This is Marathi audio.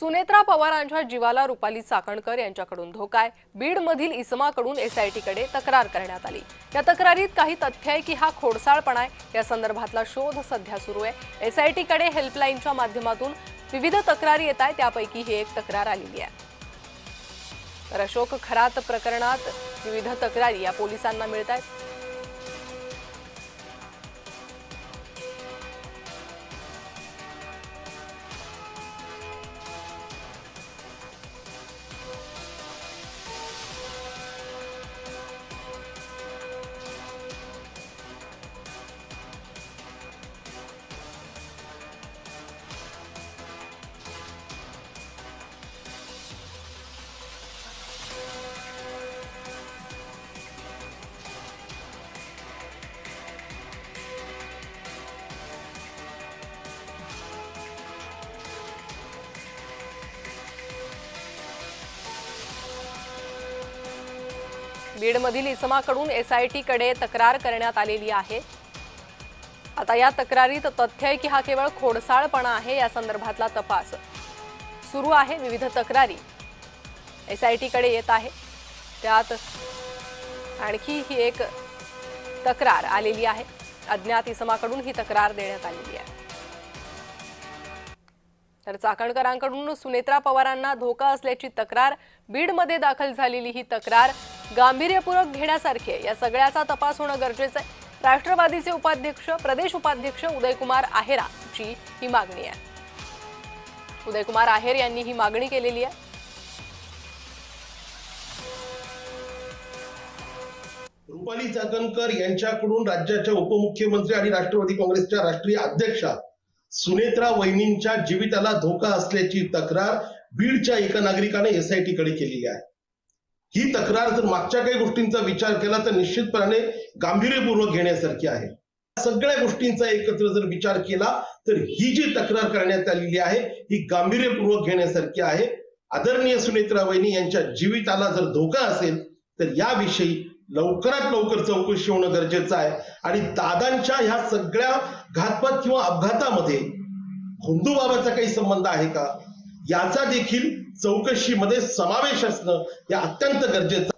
सुनेत्रा पवारांच्या जीवाला रुपाली चाकणकर यांच्याकडून धोका आहे। बीडमधील इसमाकडून एसआयटीकडे तक्रार करण्यात आली। या तक्रारीत काही तथ्य आहे की हा खोडसाळपणा आहे। या संदर्भातला शोध सध्या सुरू आहे। एसआयटीकडे हेल्पलाईनच्या माध्यमातून विविध तक्रारी येत आहेत, त्यापैकी ही एक तक्रार आलेली आहे। तर अशोक खरात प्रकरणात विविध तक्रारी या पोलिसांना मिळत आहेत। बीडमधील इसमाकडून एसआयटीकडे तक्रार करण्यात आलेली आहे। आता या तक्रारीत तथ्य आहे की हा केवळ खोडसाळपणा आहे। या संदर्भातला तपास सुरू आहे। विविध तक्रारी एसआयटीकडे येत आहे, त्यात आणखी ही एक तक्रार आलेली आहे। अज्ञात इसमाकडून ही तक्रार देण्यात आलेली आहे। तर चाकणकरांकडून सुनेत्रा पवारांना धोका असल्याची तक्रार, बीडमध्ये दाखल झालेली ही तक्रार गांभीर्यपूर्वक घेण्यासारखी आहे। या सगळ्याचा तपास होणं गरजेचं आहे। राष्ट्रवादीचे उपाध्यक्ष, प्रदेश उपाध्यक्ष उदयकुमार आहेरांची ही मागणी आहे। उदयकुमार आहेर यांनी ही मागणी केलेली आहे। रुपाली चाकणकर यांच्याकडून राज्याच्या उपमुख्यमंत्री आणि राष्ट्रवादी काँग्रेसच्या राष्ट्रीय अध्यक्षा सुनेत्रा वहिनींच्या जीविताला धोका असल्याची तक्रार बीडच्या एका नागरिकाने एसआयटीकडे केलेली आहे। ही तक्रार जर मागच्या काही गोष्टींचा विचार केला तर निश्चितपणे गांभीर्यपूर्वक घेण्यासारखी आहे। सगळ्या गोष्टींचा एकत्र जर विचार केला तर ही जी तक्रार करण्यात आलेली आहे ही गांभीर्यपूर्वक घेण्यासारखी आहे। आदरणीय सुनेत्रा वहिनी यांच्या जीविताला जर धोका असेल तर याविषयी लवकरात लवकर चौकशी होणं गरजेचं आहे। आणि दादांच्या ह्या सगळ्या घातपात किंवा अपघातामध्ये हुंदूबाबाचा काही संबंध आहे का, याचा देखील चौकशीमध्ये समावेश असणं हे अत्यंत गरजेचं